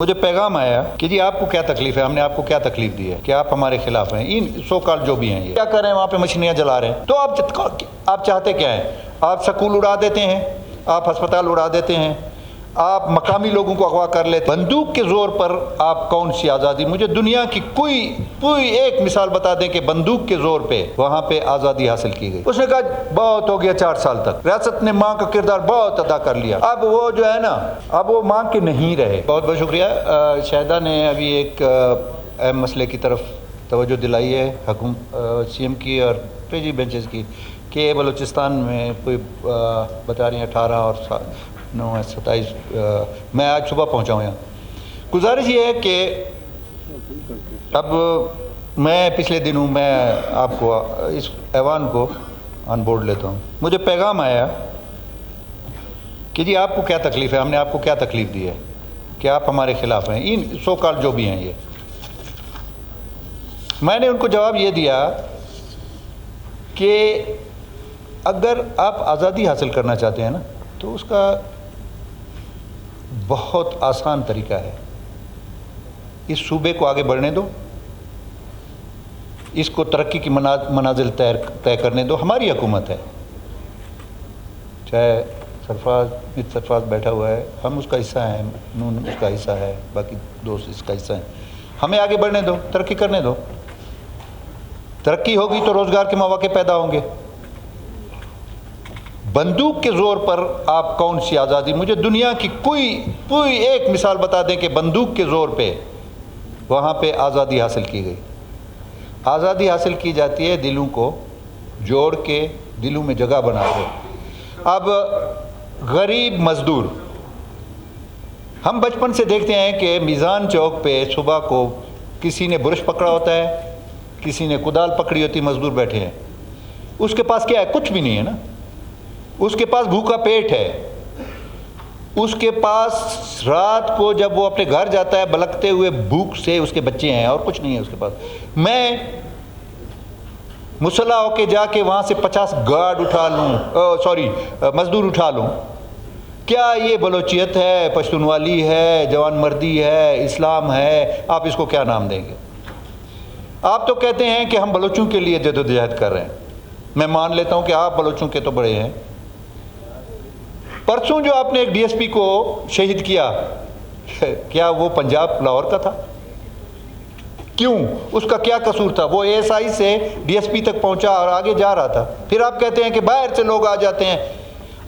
مجھے پیغام آیا کہ جی آپ کو کیا تکلیف ہے، ہم نے آپ کو کیا تکلیف دی ہے کہ آپ ہمارے خلاف ہیں، ان سو کال جو بھی ہیں یہ کیا کر رہے ہیں، وہاں پہ مشینیاں جلا رہے ہیں۔ تو آپ چاہتے کیا ہیں؟ آپ سکول اڑا دیتے ہیں، آپ ہسپتال اڑا دیتے ہیں، آپ مقامی لوگوں کو اغوا کر لیتے ہیں۔ بندوق کے زور پر آپ کون سی آزادی؟ مجھے دنیا کی کوئی ایک مثال بتا دیں کہ بندوق کے زور پہ وہاں پہ آزادی حاصل کی گئی۔ اس نے کہا بہت ہو گیا 4 سال تک، ریاست نے ماں کا کردار بہت ادا کر لیا، اب وہ جو ہے نا اب وہ ماں کے نہیں رہے۔ بہت بہت شکریہ۔ شاہدہ نے ابھی ایک اہم مسئلے کی طرف توجہ دلائی ہے، سی ایم کی اور پیجی بینچز کی، کہ بلوچستان میں کوئی بتا رہی ہیں 18 اور 27 میں آج صبح پہنچا ہوں یہاں۔ گزارش یہ ہے کہ اب میں پچھلے دنوں میں آپ کو اس ایوان کو آن بورڈ لیتا ہوں۔ مجھے پیغام آیا کہ جی آپ کو کیا تکلیف ہے، ہم نے آپ کو کیا تکلیف دی ہے کہ آپ ہمارے خلاف ہیں، ان سو کال جو بھی ہیں یہ۔ میں نے ان کو جواب یہ دیا کہ اگر آپ آزادی حاصل کرنا چاہتے ہیں نا تو اس کا بہت آسان طریقہ ہے، اس صوبے کو آگے بڑھنے دو، اس کو ترقی کی منازل طے کرنے دو۔ ہماری حکومت ہے، چاہے سرفراز بیٹھا ہوا ہے، ہم اس کا حصہ ہیں، نون اس کا حصہ ہے، باقی دوست اس کا حصہ ہیں۔ ہمیں آگے بڑھنے دو، ترقی کرنے دو۔ ترقی ہوگی تو روزگار کے مواقع پیدا ہوں گے۔ بندوق کے زور پر آپ کون سی آزادی؟ مجھے دنیا کی کوئی ایک مثال بتا دیں کہ بندوق کے زور پہ وہاں پہ آزادی حاصل کی گئی۔ آزادی حاصل کی جاتی ہے دلوں کو جوڑ کے، دلوں میں جگہ بنا کے۔ اب غریب مزدور، ہم بچپن سے دیکھتے ہیں کہ میزان چوک پہ صبح کو کسی نے برش پکڑا ہوتا ہے، کسی نے کدال پکڑی ہوتی، مزدور بیٹھے ہیں۔ اس کے پاس کیا ہے؟ کچھ بھی نہیں ہے نا۔ اس کے پاس بھوکا پیٹ ہے، اس کے پاس رات کو جب وہ اپنے گھر جاتا ہے بلکتے ہوئے بھوک سے اس کے بچے ہیں اور کچھ نہیں ہے اس کے پاس۔ میں مسلح ہو کے جا کے وہاں سے 50 گارڈ اٹھا لوں، مزدور اٹھا لوں، کیا یہ بلوچیت ہے، پشتونوالی ہے، جوان مردی ہے، اسلام ہے؟ آپ اس کو کیا نام دیں گے؟ آپ تو کہتے ہیں کہ ہم بلوچوں کے لیے جدوجہد کر رہے ہیں۔ میں مان لیتا ہوں کہ آپ بلوچوں کے تو بڑے ہیں۔ پرسوں جو آپ نے ایک ڈی ایس پی کو شہید کیا، کیا وہ پنجاب لاہور کا تھا؟ کیوں؟ اس کا کیا قصور تھا؟ وہ اے ایس آئی سے ڈی ایس پی تک پہنچا اور آگے جا رہا تھا۔ پھر آپ کہتے ہیں کہ باہر سے لوگ آ جاتے ہیں،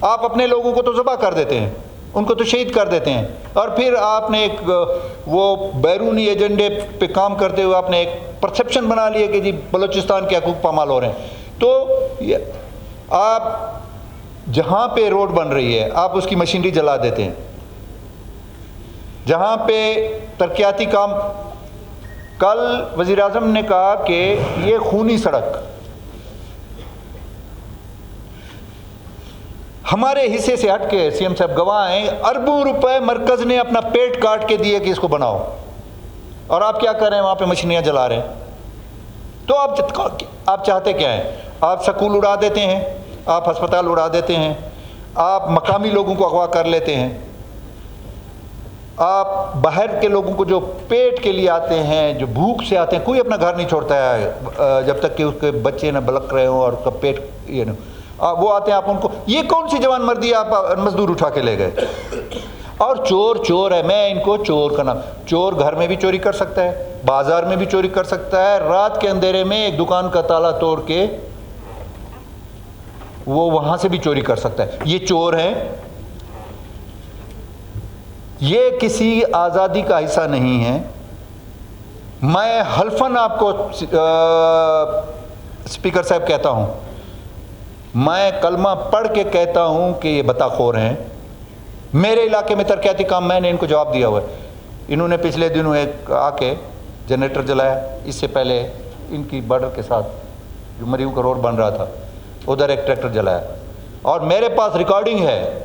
آپ اپنے لوگوں کو تو ذبح کر دیتے ہیں، ان کو تو شہید کر دیتے ہیں، اور پھر آپ نے ایک وہ بیرونی ایجنڈے پہ کام کرتے ہوئے آپ نے ایک پرسیپشن بنا لیا کہ جی بلوچستان کے حقوق پامال ہو رہے ہیں۔ تو آپ جہاں پہ روڈ بن رہی ہے آپ اس کی مشینری جلا دیتے ہیں، جہاں پہ ترقیاتی کام، کل وزیر اعظم نے کہا کہ یہ خونی سڑک ہمارے حصے سے ہٹ کے، سی ایم صاحب گواہ ہیں، اربوں روپے مرکز نے اپنا پیٹ کاٹ کے دیے کہ اس کو بناؤ، اور آپ کیا کر رہے ہیں؟ وہاں پہ مشینیاں جلا رہے ہیں۔ تو آپ چاہتے کیا ہیں؟ آپ سکول اڑا دیتے ہیں، آپ ہسپتال اڑا دیتے ہیں، آپ مقامی لوگوں کو اغوا کر لیتے ہیں، آپ باہر کے لوگوں کو جو پیٹ کے لیے آتے ہیں، جو بھوک سے آتے ہیں، کوئی اپنا گھر نہیں چھوڑتا ہے جب تک کہ اس کے بچے نہ بلک رہے ہوں اور اس کا پیٹ یہ نہ، وہ آتے ہیں، آپ ان کو، یہ کون سی جوان مردی آپ مزدور اٹھا کے لے گئے؟ اور چور ہے، میں ان کو چور کا نام، چور گھر میں بھی چوری کر سکتا ہے، بازار میں بھی چوری کر سکتا ہے، رات کے اندھیرے میں ایک دکان کا تالا توڑ کے وہ وہاں سے بھی چوری کر سکتا ہے۔ یہ چور ہیں، یہ کسی آزادی کا حصہ نہیں ہے۔ میں حلفاً آپ کو اسپیکر صاحب کہتا ہوں، میں کلمہ پڑھ کے کہتا ہوں کہ یہ بطاخور ہیں۔ میرے علاقے میں ترقیاتی کام، میں نے ان کو جواب دیا ہوا ہے۔ انہوں نے پچھلے دنوں ایک آ کے جنریٹر جلایا، اس سے پہلے ان کی بارڈر کے ساتھ جو مریو کا روڈ بن رہا تھا ادھر ایک ٹریکٹر جلایا، اور میرے پاس ریکارڈنگ ہے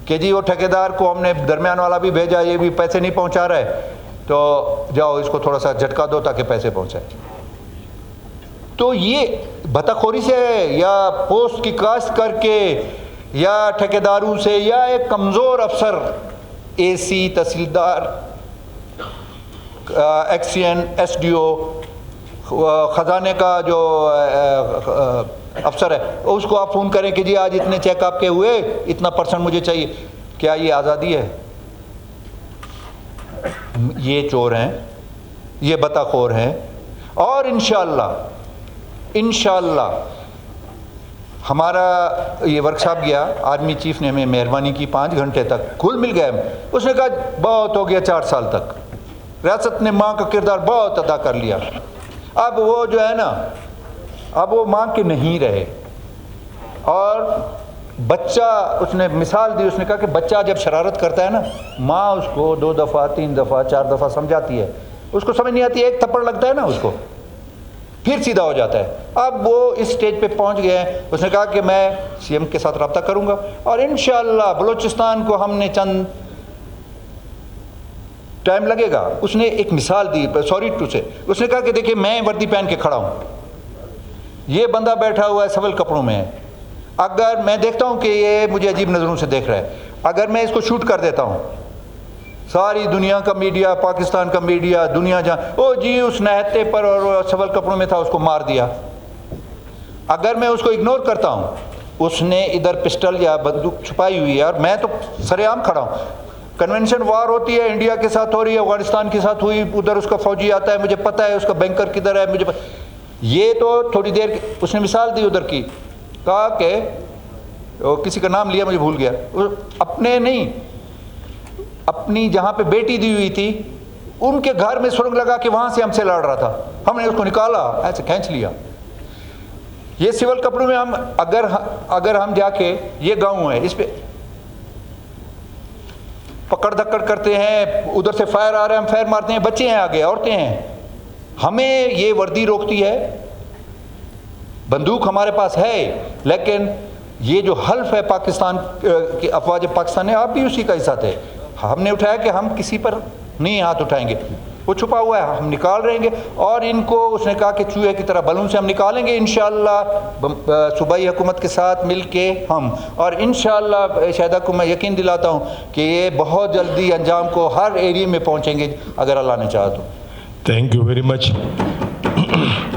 کہ جی وہ ٹھیکیدار کو ہم نے درمیان والا بھی بھیجا، یہ بھی پیسے نہیں پہنچا رہے، تو جاؤ اس کو تھوڑا سا جھٹکا دو تاکہ پیسے پہنچائے۔ تو یہ بطاخوری سے یا پوسٹ کی کاشت کر کے یا ٹھیکیداروں سے یا ایک کمزور افسر اے سی تحصیلدار ایکسین SDO خزانے کا جو افسر ہے اس کو آپ فون کریں کہ جی آج اتنے چیک آپ کے ہوئے، اتنا % مجھے چاہیے. کیا یہ آزادی ہے؟ یہ چور ہیں، یہ بطخور ہیں. اور انشاءاللہ ہمارا یہ ورکشاپ گیا، آرمی چیف نے ہمیں مہربانی کی 5 گھنٹے تک کھل مل گئے. اس نے کہا بہت ہو گیا 4 سال تک، ریاست نے ماں کا کردار بہت ادا کر لیا. اب وہ جو ہے نا، اب وہ ماں کے نہیں رہے. اور بچہ، اس نے مثال دی، اس نے کہا کہ بچہ جب شرارت کرتا ہے نا، ماں اس کو 2 دفعہ 3 دفعہ 4 دفعہ سمجھاتی ہے، اس کو سمجھ نہیں آتی، ایک تھپڑ لگتا ہے نا اس کو، پھر سیدھا ہو جاتا ہے. اب وہ اس سٹیج پہ پہنچ گئے ہیں. اس نے کہا کہ میں CM کے ساتھ رابطہ کروں گا، اور انشاءاللہ بلوچستان کو ہم نے چند ٹائم لگے گا. اس نے ایک مثال دی، سوری ٹو سے، اس نے کہا کہ دیکھیں میں وردی پہن کے کھڑا ہوں، یہ بندہ بیٹھا ہوا ہے سول کپڑوں میں، اگر میں دیکھتا ہوں کہ یہ مجھے عجیب نظروں سے دیکھ رہا ہے، اگر میں اس کو شوٹ کر دیتا ہوں، ساری دنیا کا میڈیا، پاکستان کا میڈیا، دنیا جہاں، او جی اس نہتے پر اور سول کپڑوں میں تھا، اس کو مار دیا. اگر میں اس کو اگنور کرتا ہوں، اس نے ادھر پسٹل یا بندوق چھپائی ہوئی ہے اور میں تو سر عام کھڑا ہوں. کنونشن وار ہوتی ہے، انڈیا کے ساتھ ہو رہی ہے، افغانستان کے ساتھ ہوئی، ادھر اس کا فوجی آتا ہے، مجھے پتہ ہے اس کا بینکر کدھر ہے، مجھے یہ تو تھوڑی دیر. اس نے مثال دی ادھر کی، کہا کہ کسی کا نام لیا مجھے بھول گیا، اپنے نہیں، اپنی جہاں پہ بیٹی دی ہوئی تھی ان کے گھر میں سرنگ لگا کے وہاں سے ہم سے لڑ رہا تھا، ہم نے اس کو نکالا، ایسے کھینچ لیا. یہ سول کپڑوں میں ہم اگر ہم جا کے، یہ گاؤں ہے، اس پہ پکڑ دھکڑ کرتے ہیں، ادھر سے فائر آ رہا ہے ہم فائر مارتے ہیں، بچے ہیں آگے، عورتیں ہیں، ہمیں یہ وردی روکتی ہے، بندوق ہمارے پاس ہے، لیکن یہ جو حلف ہے پاکستان کی افواج پاکستان نے، آپ بھی اسی کا حصہ تھے. ہم نے اٹھایا کہ ہم کسی پر نہیں ہاتھ اٹھائیں گے، وہ چھپا ہوا ہے، ہم نکال رہیں گے. اور ان کو اس نے کہا کہ چوہے کی طرح بلون سے ہم نکالیں گے انشاءاللہ صوبائی حکومت کے ساتھ مل کے ہم. اور انشاءاللہ شاہدہ کو میں یقین دلاتا ہوں کہ یہ بہت جلدی انجام کو ہر ایریے میں پہنچیں گے اگر اللہ نے چاہا تو. Thank you very much.